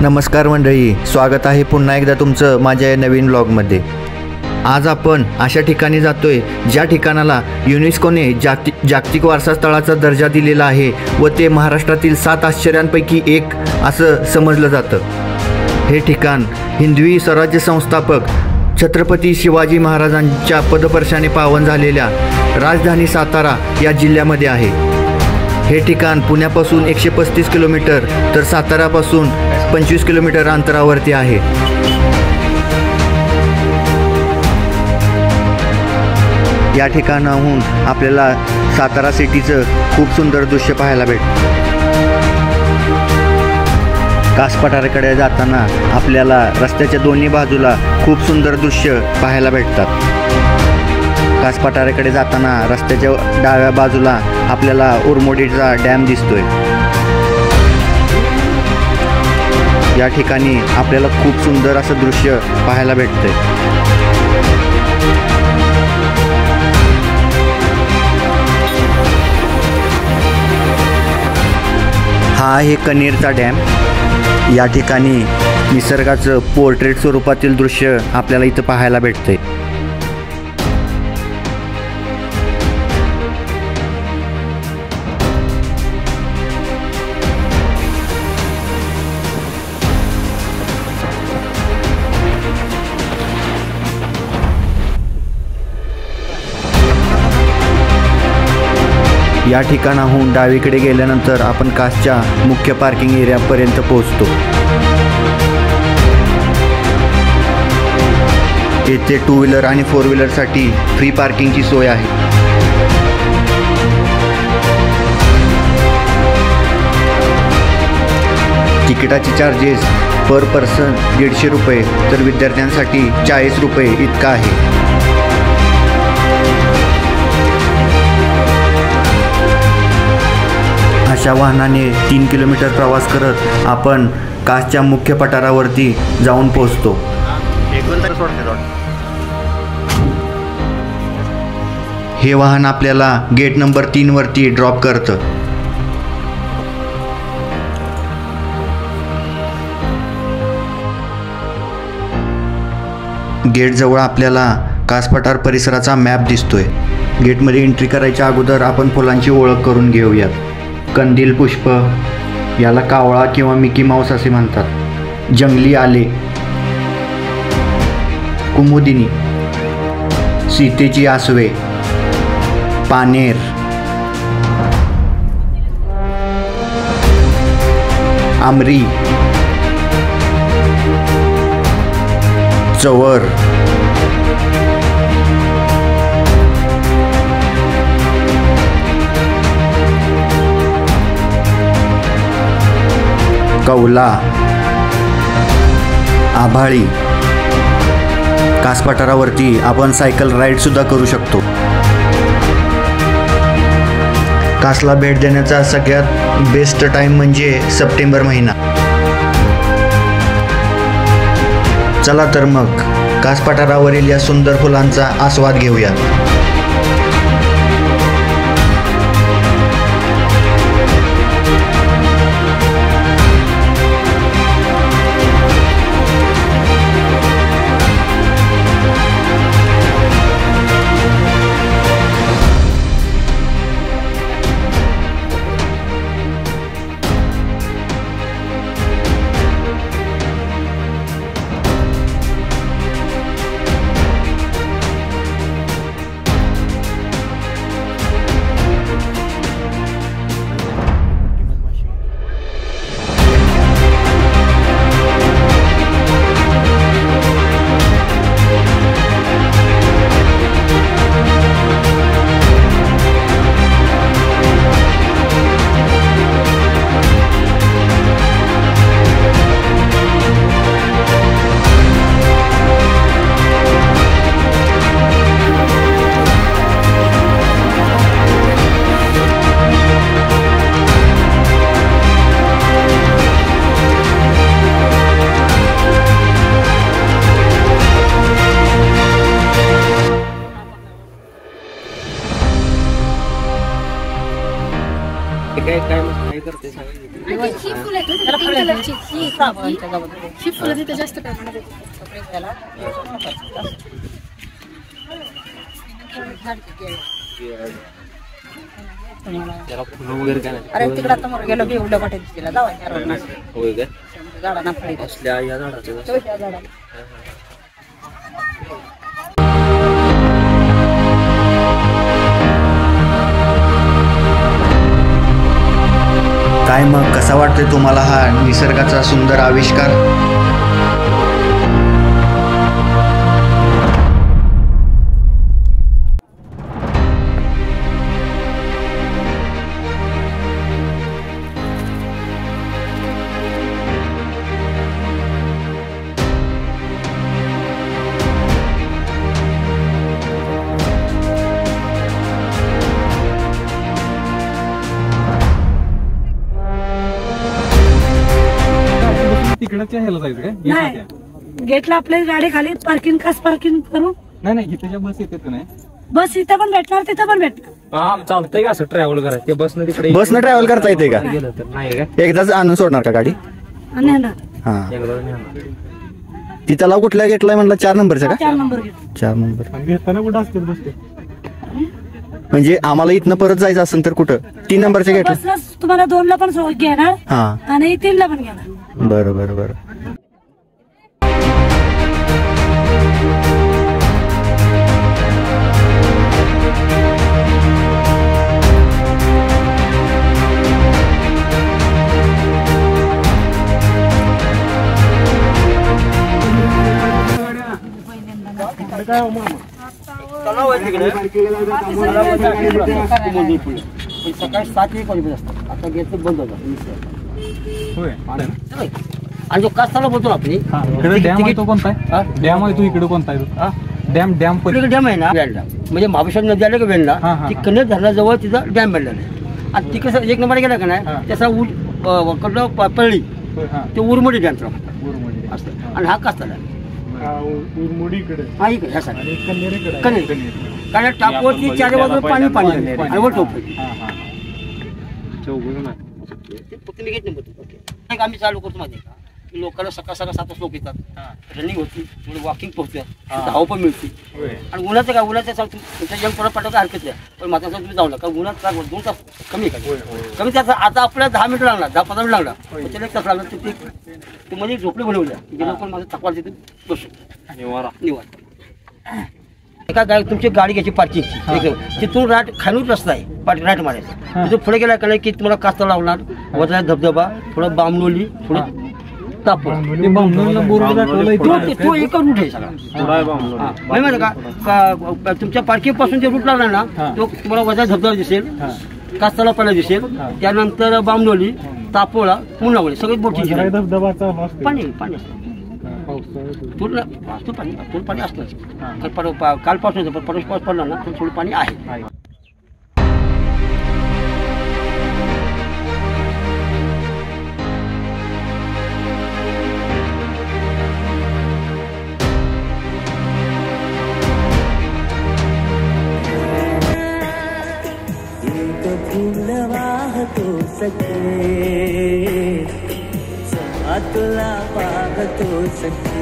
नमस्कार मंडळी, स्वागत आहे पुन्हा एकदा तुमचं माझ्या या नवीन व्लॉगमध्ये। आज आपण अशा ठिकाणी जातोय ज्या ठिकाणाला युनेस्कोने जागतिक वारसा स्थळाचा दर्जा दिलेला आहे व ते महाराष्ट्रातील 7 आश्चर्यांपैकी एक असं समजलं जातं। हे ठिकाण हिंदवी स्वराज्य संस्थापक छत्रपती शिवाजी महाराजांच्या पदस्पर्शाने पावन झालेल्या राजधानी सातारा या जिल्ह्यामध्ये आहे। हे ठिकाण पुण्यापासून 135 किलोमीटर तर सातारापासून 25 किलोमीटर अंतरावरती आहे। या ठिकाणाहून आपल्याला सातारा सिटीचं खूप सुंदर दृश्य पाहायला भेटतं। कास पठाराकडे जाताना आपल्याला रस्त्याच्या दोन्ही बाजूला खूप सुंदर दृश्य पाहायला भेटतात। कास पठाराकडे जाताना रस्त्याच्या डाव्या बाजूला आपल्याला उरमोडीचा डॅम दिसतोय। या ठिकाणी आपल्याला खूप सुंदर असं दृश्य पाहायला भेटतंय। हा आहे कनेरचा डॅम। या ठिकाणी निसर्गाचं पोर्ट्रेट स्वरूपातील दृश्य आपल्याला इथं पाहायला भेटतंय। या ठिकाणाहून डावीकडे गेल्यानंतर आपण कासच्या मुख्य पार्किंग एरियापर्यंत पोहोचतो। येथे 2 व्हीलर आणि 4 व्हीलरसाठी फ्री पार्किंगची सोय आहे। तिकिटाचे चार्जेस पर पर्सन 150 रुपये तर विद्यार्थ्यांसाठी 40 रुपये इतका आहे। अशा वाहनाने 3 किलोमीटर प्रवास करत आपण कासच्या मुख्य पठारावरती जाऊन पोहोचतो। हे वाहन आपल्याला गेट नंबर 3 वरती ड्रॉप करतं। गेट जवळ आपल्याला कास पठार परिसराचा मॅप दिसतोय। गेटमध्ये एंट्री करायच्या अगोदर आपण फुलांची ओळख करून घेऊयात। कंदील पुष्प, याला कावळा किंवा मिकी माऊस असे म्हणतात। जंगली आले, कुमुदिनी, सीतेची आसवे, पानेर, आमरी, चवर, कौला, आभाळी। कास पठारावरती आपण सायकल राईड सुद्धा करू शकतो। कासला भेट देण्याचा सगळ्यात बेस्ट टाइम म्हणजे सप्टेंबर महिना। चला तर मग कास पठारावरील या सुंदर फुलांचा आस्वाद घेऊया। ही फुलं तिथे जास्त प्रमाणात अरे तिकडे आता मग गेलो एवढं वाटेल तिला जावा होय काय झाडांना फळी असल्या या झाडाचं काय मग कसा वाटतोय तुम्हाला हा निसर्गाचा सुंदर आविष्कार? तिकडच्या ह्याला जायचं काय? गेटला आपली गाडी खाली पार्किंग करू. नाही इथे बस येते नाही. बस इथं पण भेटणार तिथं पण भेटणार. हा चालतंय का असं ट्रॅव्हल करायचं ते बसनं तिकडे बसनं ट्रॅव्हल करता येते का? गेलं तर नाही काय एकदाच आणून सोडणार का गाडी? हा एकदा नाही. तिथं लाव कुठल्या गेटला म्हणलं? 4 नंबरच्या का? 4 नंबर गेट. 4 नंबर. घेताना कुठं असते बसते? म्हणजे आम्हाला इथनं परत जायचं असेल तर कुठं? 3 नंबरच्या गेटला. बसला तुम्हाला 2 ला पण घेणार हा आणि 3 ला पण घेणार. बरं बरं बरं. सकाळी 7-1 वाजेपर्यंत असतात. आता गेट बंद होतात. आणि जो कास्ताला बोलतो आपण इकडे डॅम आहे तो कोणता आहे? डॅम आहे तो इकडे कोणता आहे? डॅम डॅम आहे ना वेल्डा, म्हणजे महाबळेश्वर नदी आले का वेल्डा ती कन्या धरणाजवळ तिचा डॅम बनलेला आहे. आणि ती कसं 1 नंबर गेला का नाही त्याचा पळली ते उरमडी डॅमचा असतं. आणि हा कास्ताला हा इकडे ह्या साठी कन्या कारण टापवरती 4 बाजूला पाणी पाणी आणि वर टोप आम्ही चालू करतो माहिती का की लोकांना सकाळ 7 वाजता लोक येतात, रनिंग होती, वॉकिंग पोहोचतात, धाव पण मिळते. आणि उन्हाचं काय उन्हाचं सांगतो तुमच्या जंग परत पाठवता हरकत नाही, पण माझा तुम्ही जाऊ नका. उन्हात काय 2 तास कमी आहे का कमी त्याचा आता आपल्याला 10 मिनिटं लागणार, 10-15 मिनिट लागणार, त्याला 1 तास लागणार. ते मध्ये झोपडे बनवल्या गेलं पण माझं तकवाल तिथे बसू निवार. एका गाडी तुमची गाडी घ्यायची पार्किंगची तिथून राट खालून रस्ता आहे राईट मारायचा. तिथून पुढे गेला का नाही की तुम्हाला कास्ता लावणार, वजा धबधबा, थोडं बामनोली, थोडं तापड, तो एक रूट आहे सगळा. माहिती का तुमच्या पार्किंग पासून जे रूट लागला ना तो तुम्हाला वजा धबधबा दिसेल, कास्ताला पहिला दिसेल, त्यानंतर बामनोली, तापोळा, मुन्नावळी सगळी बोटी पाणी पाणी पूर्ण पाणी असतं. कालपासून परवा पाऊस पडला ना तर थोडं पाणी आहे. तुला पाहतो सखे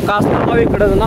कास्ता इकडं ना